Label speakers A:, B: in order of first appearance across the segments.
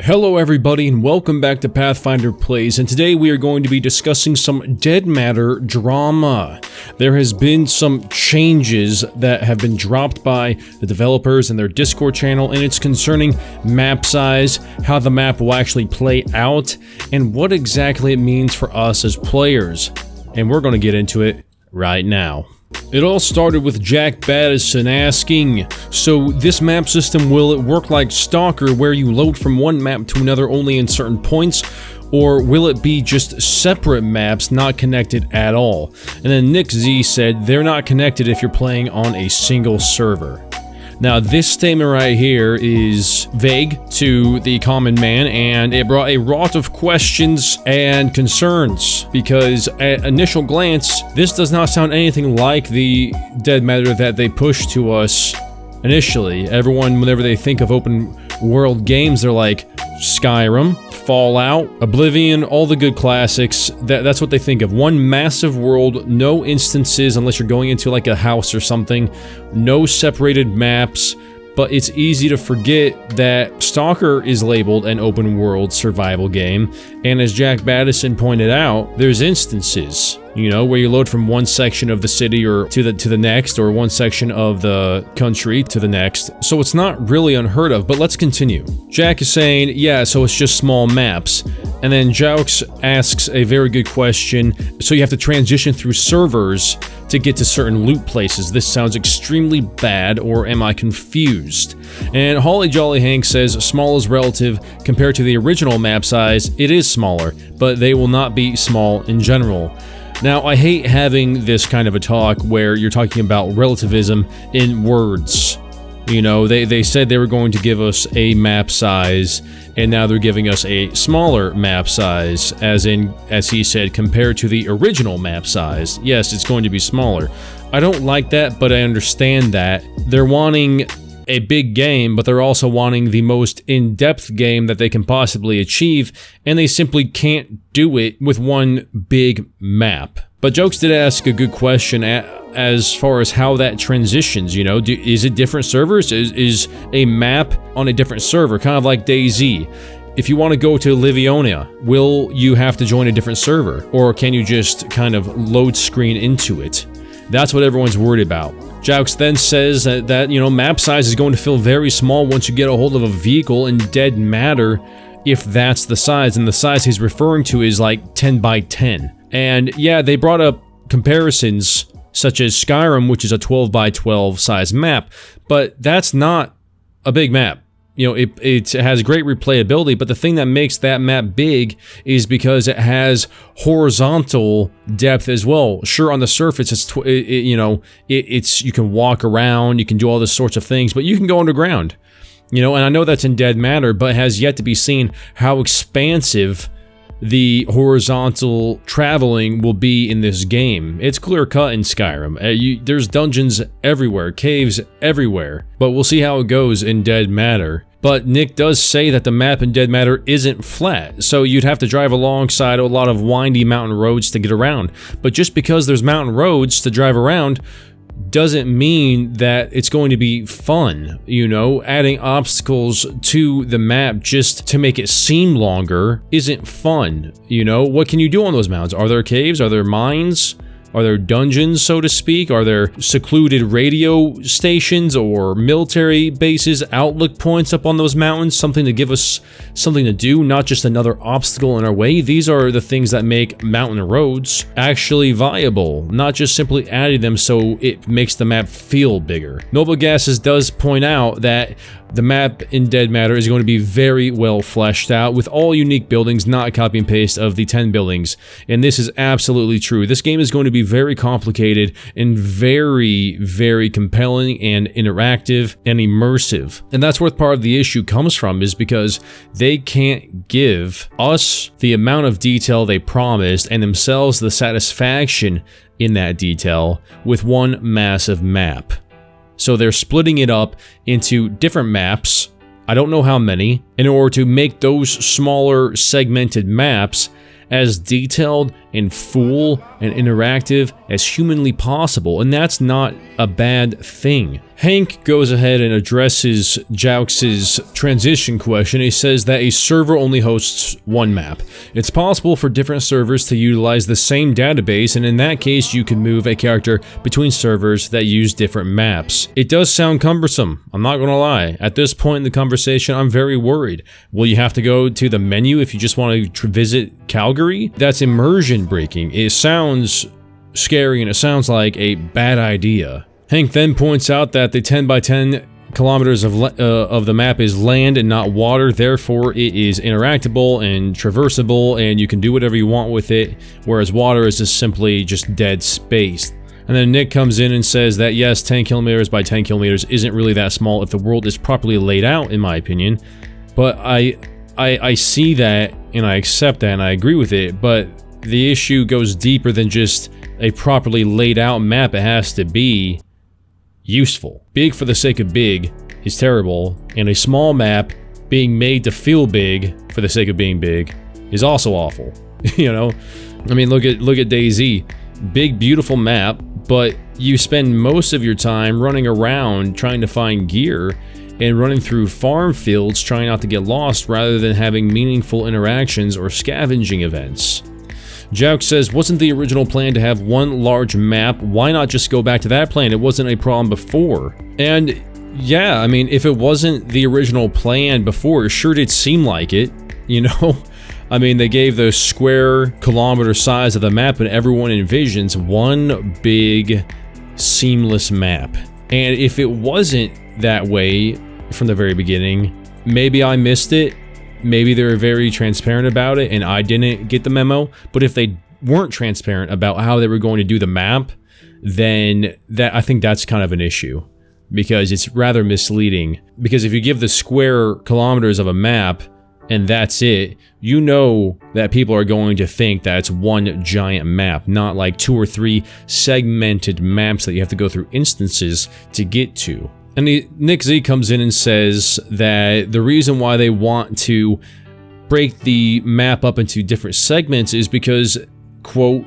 A: Hello everybody and welcome back to Pathfinder Plays, and today we are going to be discussing some Dead Matter drama. There has been some changes that have been dropped by the developers in their Discord channel, and it's concerning map size, how the map will actually play out, and what exactly it means for us as players. And we're going to get into it right now. It all started with Jack Battison asking, so this map system, will it work like Stalker where you load from one map to another only in certain points, or will it be just separate maps not connected at all? And then Nick Z said they're not connected if you're playing on a single server. Now this statement right here is vague to the common man, and it brought a lot of questions and concerns, because at initial glance, this does not sound anything like the Dead Matter that they pushed to us initially. Everyone, whenever they think of open world games, they're like Skyrim, Fallout, Oblivion, all the good classics. That's what they think of. One massive world, no instances unless you're going into like a house or something, no separated maps, but it's easy to forget that Stalker is labeled an open world survival game, and as Jack Battison pointed out, there's instances, you know, where you load from one section of the city or to the next, or one section of the country to the next, so it's not really unheard of. But let's continue. Jack is saying, yeah, so it's just small maps, and then Jaux asks a very good question, so you have to transition through servers to get to certain loot places. This sounds extremely bad, or am I confused? And Holly Jolly Hank says small is relative. Compared to the original map size, it is smaller, but they will not be small in general. Now, I hate having this kind of a talk where you're talking about relativism in words. You know, they said they were going to give us a map size, and now they're giving us a smaller map size, as he said, compared to the original map size. Yes, it's going to be smaller. I don't like that, but I understand that. They're wanting a big game, but they're also wanting the most in-depth game that they can possibly achieve, and they simply can't do it with one big map. But Jokes did ask a good question as far as how that transitions, you know, is it different servers? Is a map on a different server, kind of like DayZ? If you want to go to Livonia, will you have to join a different server, or can you just kind of load screen into it? That's what everyone's worried about. Jaux then says that, you know, map size is going to feel very small once you get a hold of a vehicle in Dead Matter, if that's the size, and the size he's referring to is like 10 by 10. And yeah, they brought up comparisons such as Skyrim, which is a 12 by 12 size map, but that's not a big map. You know, it has great replayability, but the thing that makes that map big is because it has horizontal depth as well. Sure, on the surface, it's you can walk around, you can do all these sorts of things, but you can go underground. You know, and I know that's in Dead Matter, but it has yet to be seen how expansive the horizontal traveling will be in this game. It's clear cut in Skyrim. There's dungeons everywhere, caves everywhere, but we'll see how it goes in Dead Matter. But Nick does say that the map in Dead Matter isn't flat, so you'd have to drive alongside a lot of windy mountain roads to get around. But just because there's mountain roads to drive around doesn't mean that it's going to be fun, you know? Adding obstacles to the map just to make it seem longer isn't fun, you know? What can you do on those mountains? Are there caves? Are there mines? Are there dungeons, so to speak? Are there secluded radio stations or military bases, outlook points up on those mountains? Something to give us something to do, not just another obstacle in our way. These are the things that make mountain roads actually viable, not just simply adding them so it makes the map feel bigger. Noble Gases does point out that the map in Dead Matter is going to be very well fleshed out, with all unique buildings, not a copy and paste of the 10 buildings. And this is absolutely true. This game is going to be very complicated and very, very compelling and interactive and immersive. And that's where part of the issue comes from, is because they can't give us the amount of detail they promised and themselves the satisfaction in that detail with one massive map. So they're splitting it up into different maps, I don't know how many, in order to make those smaller segmented maps as detailed and full and interactive as humanly possible, and that's not a bad thing. Hank goes ahead and addresses Joux's transition question. He says that a server only hosts one map. It's possible for different servers to utilize the same database, and in that case you can move a character between servers that use different maps. It does sound cumbersome, I'm not gonna lie. At this point in the conversation, I'm very worried. Will you have to go to the menu if you just want to visit Calgary? That's immersion breaking. It sounds scary and it sounds like a bad idea. Hank then points out that the 10 by 10 kilometers of the map is land and not water, therefore it is interactable and traversable and you can do whatever you want with it, whereas water is just simply just dead space. And then Nick comes in and says that yes, 10 kilometers by 10 kilometers isn't really that small if the world is properly laid out, in my opinion. But I see that and I accept that and I agree with it, but the issue goes deeper than just a properly laid out map. It has to be useful. Big for the sake of big is terrible, and a small map being made to feel big for the sake of being big is also awful. You know, I mean, look at DayZ. Big, beautiful map, but you spend most of your time running around trying to find gear and running through farm fields trying not to get lost rather than having meaningful interactions or scavenging events. Jaux says, wasn't the original plan to have one large map? Why not just go back to that plan? It wasn't a problem before. And yeah, I mean, if it wasn't the original plan before, it sure did seem like it, you know? I mean, they gave the square kilometer size of the map and everyone envisions one big seamless map. And if it wasn't that way from the very beginning, maybe I missed it. Maybe they were very transparent about it and I didn't get the memo, but if they weren't transparent about how they were going to do the map, then I think that's kind of an issue, because it's rather misleading. Because if you give the square kilometers of a map and that's it, you know that people are going to think that it's one giant map, not like 2 or 3 segmented maps that you have to go through instances to get to. And Nick Z comes in and says that the reason why they want to break the map up into different segments is because, quote,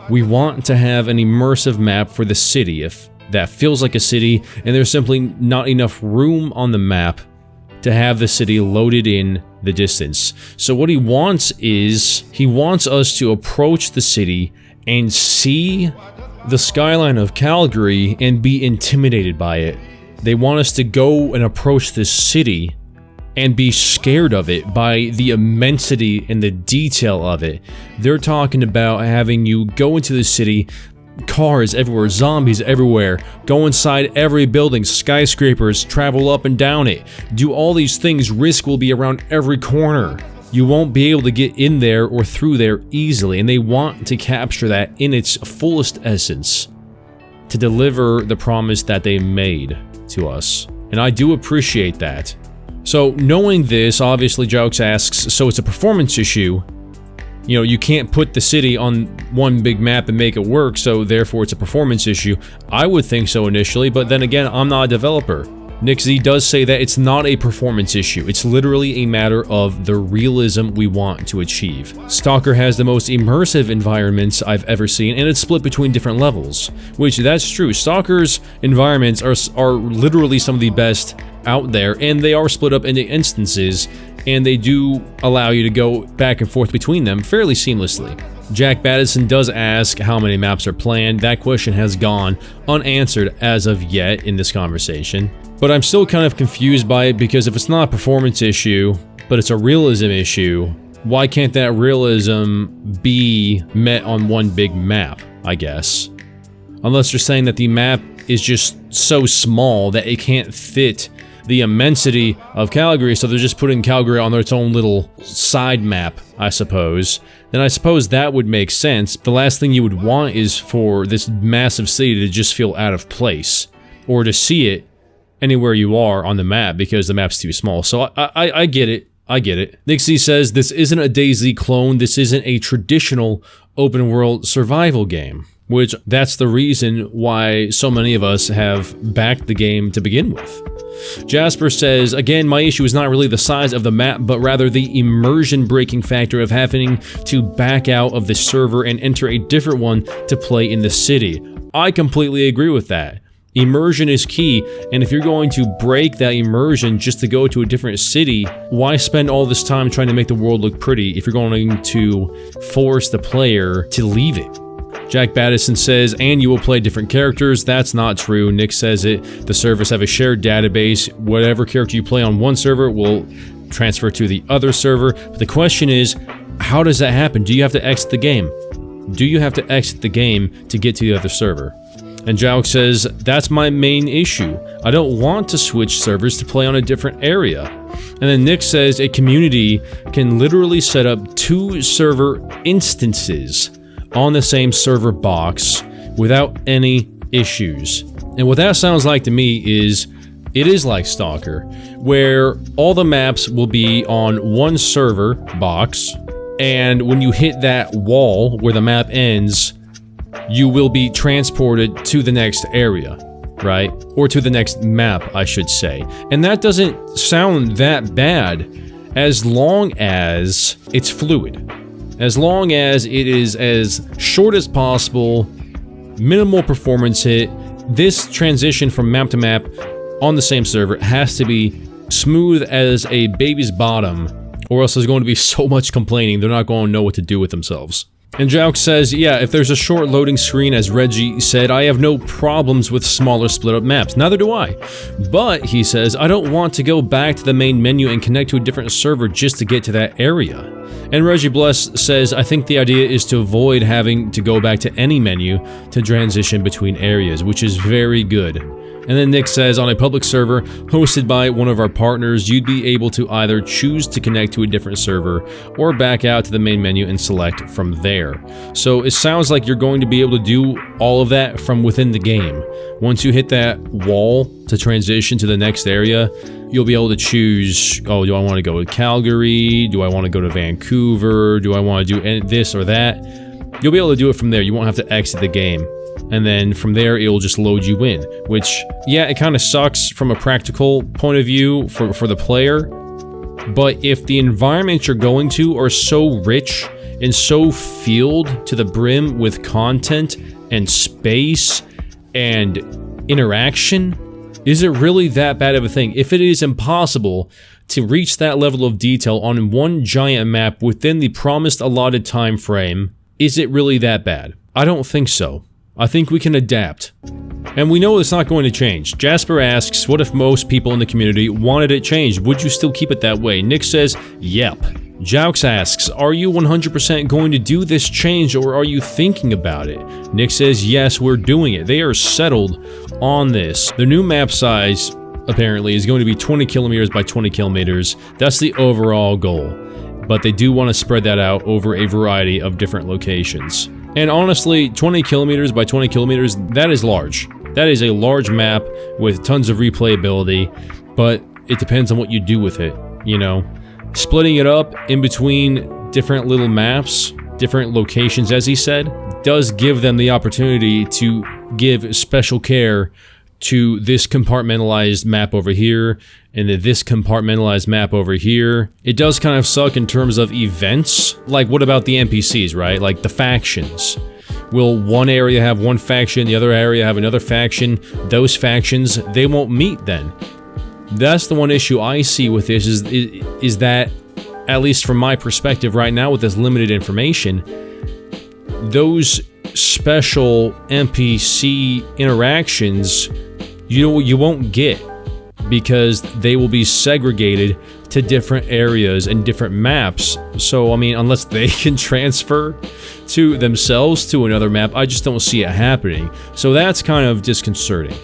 A: we want to have an immersive map for the city if that feels like a city, and there's simply not enough room on the map to have the city loaded in the distance. So what he wants is, he wants us to approach the city and see the skyline of Calgary and be intimidated by it. They want us to go and approach this city and be scared of it by the immensity and the detail of it. They're talking about having you go into the city, cars everywhere, zombies everywhere, go inside every building, skyscrapers, travel up and down it, do all these things. Risk will be around every corner. You won't be able to get in there or through there easily, and they want to capture that in its fullest essence to deliver the promise that they made to us, and I do appreciate that. So knowing this, obviously Jaux asks, so it's a performance issue? You know, you can't put the city on one big map and make it work, so therefore it's a performance issue. I would think so initially, but then again, I'm not a developer. Nick Z does say that it's not a performance issue, it's literally a matter of the realism we want to achieve. Stalker has the most immersive environments I've ever seen, and it's split between different levels, which that's true. Stalker's environments are literally some of the best out there, and they are split up into instances, and they do allow you to go back and forth between them fairly seamlessly. Jack Battison does ask how many maps are planned. That question has gone unanswered as of yet in this conversation. But I'm still kind of confused by it, because if it's not a performance issue, but it's a realism issue, why can't that realism be met on one big map, I guess? Unless you're saying that the map is just so small that it can't fit the immensity of Calgary, so they're just putting Calgary on its own little side map, I suppose. Then I suppose that would make sense. The last thing you would want is for this massive city to just feel out of place, or to see it anywhere you are on the map because the map's too small. So I get it. I get it. Nick Z says, this isn't a DayZ clone. This isn't a traditional open world survival game. which that's the reason why so many of us have backed the game to begin with. Jasper says, again, my issue is not really the size of the map, but rather the immersion breaking factor of having to back out of the server and enter a different one to play in the city. I completely agree with that. Immersion is key, and if you're going to break that immersion just to go to a different city, why spend all this time trying to make the world look pretty if you're going to force the player to leave it? Jack Battison says, and you will play different characters. That's not true. Nick says it. The servers have a shared database. Whatever character you play on one server will transfer to the other server. But the question is, how does that happen? Do you have to exit the game? Do you have to exit the game to get to the other server? And Jouk says, that's my main issue. I don't want to switch servers to play on a different area. And then Nick says, a community can literally set up 2 server instances on the same server box without any issues. And what that sounds like to me is, it is like Stalker, where all the maps will be on one server box, and when you hit that wall where the map ends, you will be transported to the next area, right? Or to the next map, I should say. And that doesn't sound that bad as long as it's fluid. As long as it is as short as possible, minimal performance hit. This transition from map to map on the same server has to be smooth as a baby's bottom, or else there's going to be so much complaining they're not going to know what to do with themselves. And Jouk says, yeah, if there's a short loading screen, as Reggie said, I have no problems with smaller split up maps. Neither do I. But, he says, I don't want to go back to the main menu and connect to a different server just to get to that area. And Reggie Bless says, I think the idea is to avoid having to go back to any menu to transition between areas, which is very good. And then Nick says, on a public server hosted by one of our partners, you'd be able to either choose to connect to a different server or back out to the main menu and select from there. So it sounds like you're going to be able to do all of that from within the game. Once you hit that wall to transition to the next area, you'll be able to choose, oh, do I want to go to Calgary? Do I want to go to Vancouver? Do I want to do this or that? You'll be able to do it from there. You won't have to exit the game. And then from there, it'll just load you in, which, yeah, it kind of sucks from a practical point of view for the player. But if the environments you're going to are so rich and so filled to the brim with content and space and interaction, is it really that bad of a thing? If it is impossible to reach that level of detail on one giant map within the promised allotted time frame, is it really that bad? I don't think so. I think we can adapt. And we know it's not going to change. Jasper asks, what if most people in the community wanted it changed? Would you still keep it that way? Nick says, yep. Jaux asks, are you 100% going to do this change, or are you thinking about it? Nick says, yes, we're doing it. They are settled on this. The new map size, apparently, is going to be 20 kilometers by 20 kilometers. That's the overall goal. But they do want to spread that out over a variety of different locations. And honestly, 20 kilometers by 20 kilometers, that is large. That is a large map with tons of replayability, but it depends on what you do with it, you know? Splitting it up in between different little maps, different locations, as he said, does give them the opportunity to give special care to this compartmentalized map over here, and then this compartmentalized map over here. It does kind of suck in terms of events. Like, what about the NPCs, right? Like, the factions. Will one area have one faction, the other area have another faction? Those factions, they won't meet then. That's the one issue I see with this, is that, at least from my perspective right now with this limited information, those special NPC interactions you won't get, because they will be segregated to different areas and different maps. So, I mean, unless they can transfer to themselves to another map, I just don't see it happening. So that's kind of disconcerting.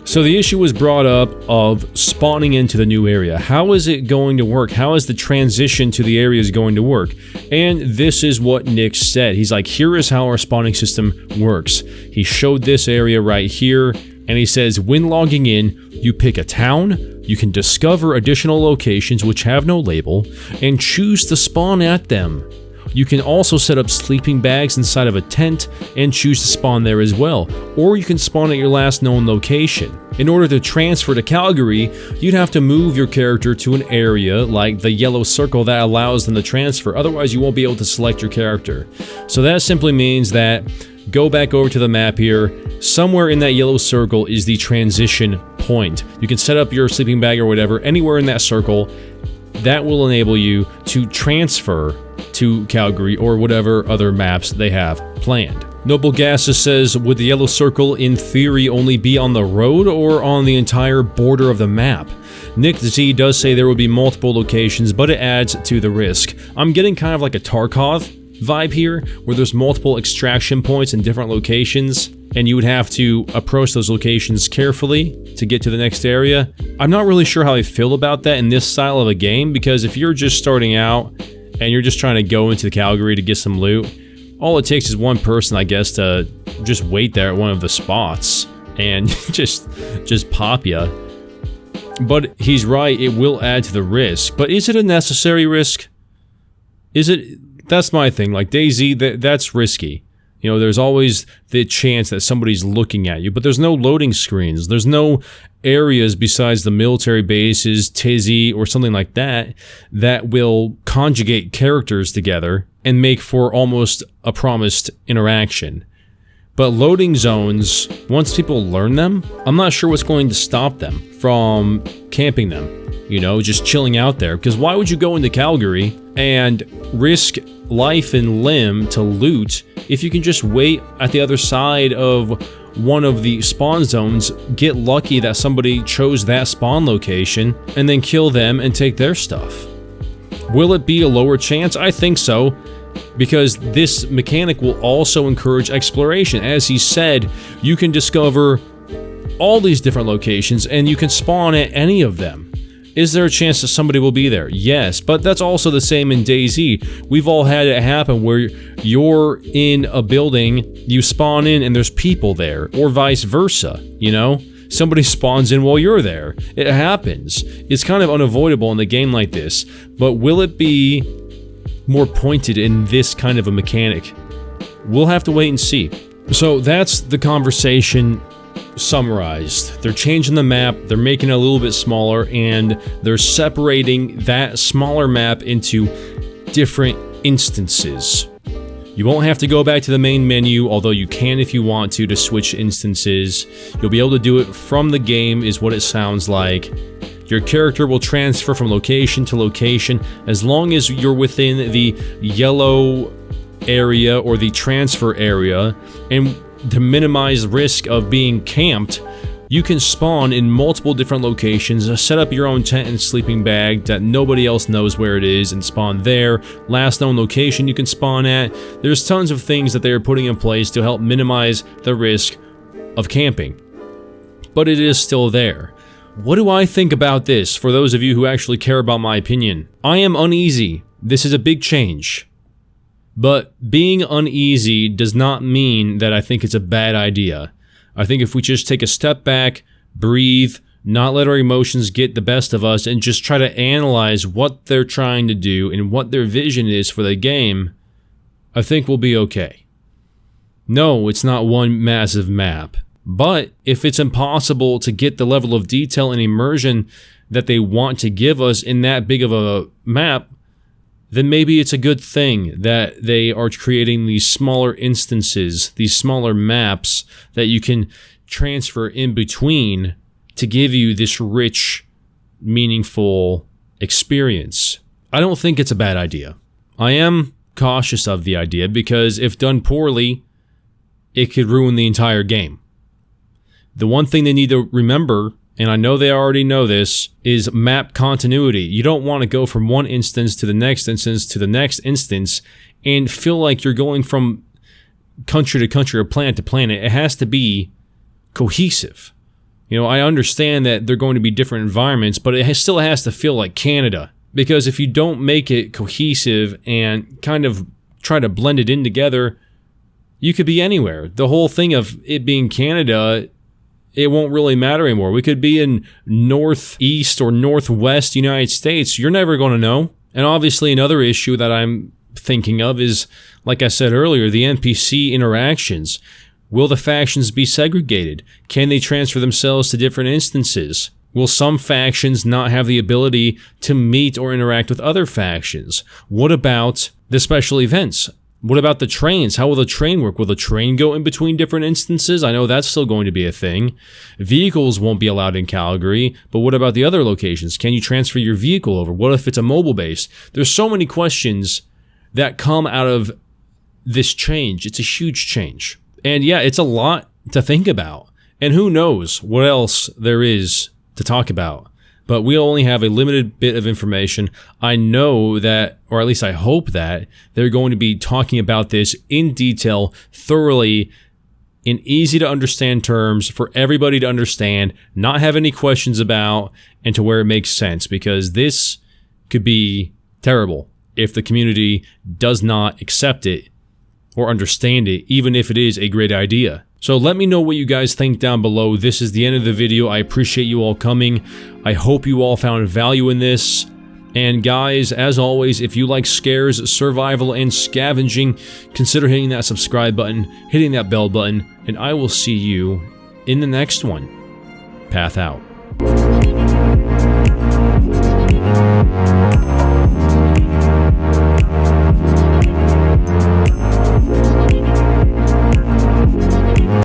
A: So the issue was brought up of spawning into the new area. How is it going to work? How is the transition to the areas going to work? And this is what Nick said. He's like, here is how our spawning system works. He showed this area right here, and he says, when logging in, you pick a town, you can discover additional locations which have no label, and choose to spawn at them. You can also set up sleeping bags inside of a tent and choose to spawn there as well, or you can spawn at your last known location. In order to transfer to Calgary, you'd have to move your character to an area like the yellow circle that allows them to transfer, otherwise you won't be able to select your character. So that simply means that go back over to the map here. Somewhere in that yellow circle is the transition point. You can set up your sleeping bag or whatever anywhere in that circle. That will enable you to transfer to Calgary or whatever other maps they have planned. Noble Gases says, would the yellow circle in theory only be on the road or on the entire border of the map? Nick Z does say there will be multiple locations, but it adds to the risk. I'm getting kind of like a Tarkov vibe here, where there's multiple extraction points in different locations, and you would have to approach those locations carefully to get to the next area. I'm not really sure how I feel about that in this style of a game, because if you're just starting out and you're just trying to go into Calgary to get some loot, all it takes is one person, I guess, to just wait there at one of the spots and just pop ya. But he's right, it will add to the risk. But is it a necessary risk? Is it? That's my thing. Like DayZ, that's risky. You know, there's always the chance that somebody's looking at you, but there's no loading screens. There's no areas besides the military bases, Tizzy, or something like that, that will conjugate characters together and make for almost a promised interaction. But loading zones, once people learn them, I'm not sure what's going to stop them from camping them. You know, just chilling out there. Because why would you go into Calgary and risk life and limb to loot if you can just wait at the other side of one of the spawn zones, get lucky that somebody chose that spawn location, and then kill them and take their stuff? Will it be a lower chance? I think so, because this mechanic will also encourage exploration. As he said, you can discover all these different locations and you can spawn at any of them. Is there a chance that somebody will be there? Yes, but that's also the same in DayZ. We've all had it happen where you're in a building, you spawn in and there's people there, or vice versa, you know? Somebody spawns in while you're there. It happens. It's kind of unavoidable in a game like this, but will it be more pointed in this kind of a mechanic? We'll have to wait and see. So that's the conversation summarized. They're changing the map, they're making it a little bit smaller, and they're separating that smaller map into different instances. You won't have to go back to the main menu, although you can if you want to switch instances. You'll be able to do it from the game, is what it sounds like. Your character will transfer from location to location as long as you're within the yellow area or the transfer area, and to minimize risk of being camped, you can spawn in multiple different locations, set up your own tent and sleeping bag that nobody else knows where it is, and spawn there. Last known location you can spawn at. There's tons of things that they are putting in place to help minimize the risk of camping. But it is still there. What do I think about this, for those of you who actually care about my opinion? I am uneasy. This is a big change. But being uneasy does not mean that I think it's a bad idea. I think if we just take a step back, breathe, not let our emotions get the best of us, and just try to analyze what they're trying to do and what their vision is for the game, I think we'll be okay. No, it's not one massive map. But if it's impossible to get the level of detail and immersion that they want to give us in that big of a map, then maybe it's a good thing that they are creating these smaller instances, these smaller maps that you can transfer in between to give you this rich, meaningful experience. I don't think it's a bad idea. I am cautious of the idea because if done poorly, it could ruin the entire game. The one thing they need to remember, and I know they already know this, is map continuity. You don't want to go from one instance to the next instance to the next instance and feel like you're going from country to country or planet to planet. It has to be cohesive. You know, I understand that they're going to be different environments, but it still has to feel like Canada. Because if you don't make it cohesive and kind of try to blend it in together, you could be anywhere. The whole thing of it being Canada, it won't really matter anymore. We could be in northeast or northwest United States. You're never going to know. And obviously another issue that I'm thinking of is, like I said earlier, the NPC interactions. Will the factions be segregated? Can they transfer themselves to different instances? Will some factions not have the ability to meet or interact with other factions? What about the special events? What about the trains? How will the train work? Will the train go in between different instances? I know that's still going to be a thing. Vehicles won't be allowed in Calgary, but what about the other locations? Can you transfer your vehicle over? What if it's a mobile base? There's so many questions that come out of this change. It's a huge change. And yeah, it's a lot to think about. And who knows what else there is to talk about. But we only have a limited bit of information. I know that, or at least I hope that, they're going to be talking about this in detail, thoroughly, in easy to understand terms for everybody to understand, not have any questions about, and to where it makes sense. Because this could be terrible if the community does not accept it or understand it, even if it is a great idea. So let me know what you guys think down below. This is the end of the video. I appreciate you all coming. I hope you all found value in this. And guys, as always, if you like scares, survival, and scavenging, consider hitting that subscribe button, hitting that bell button, and I will see you in the next one. Path out.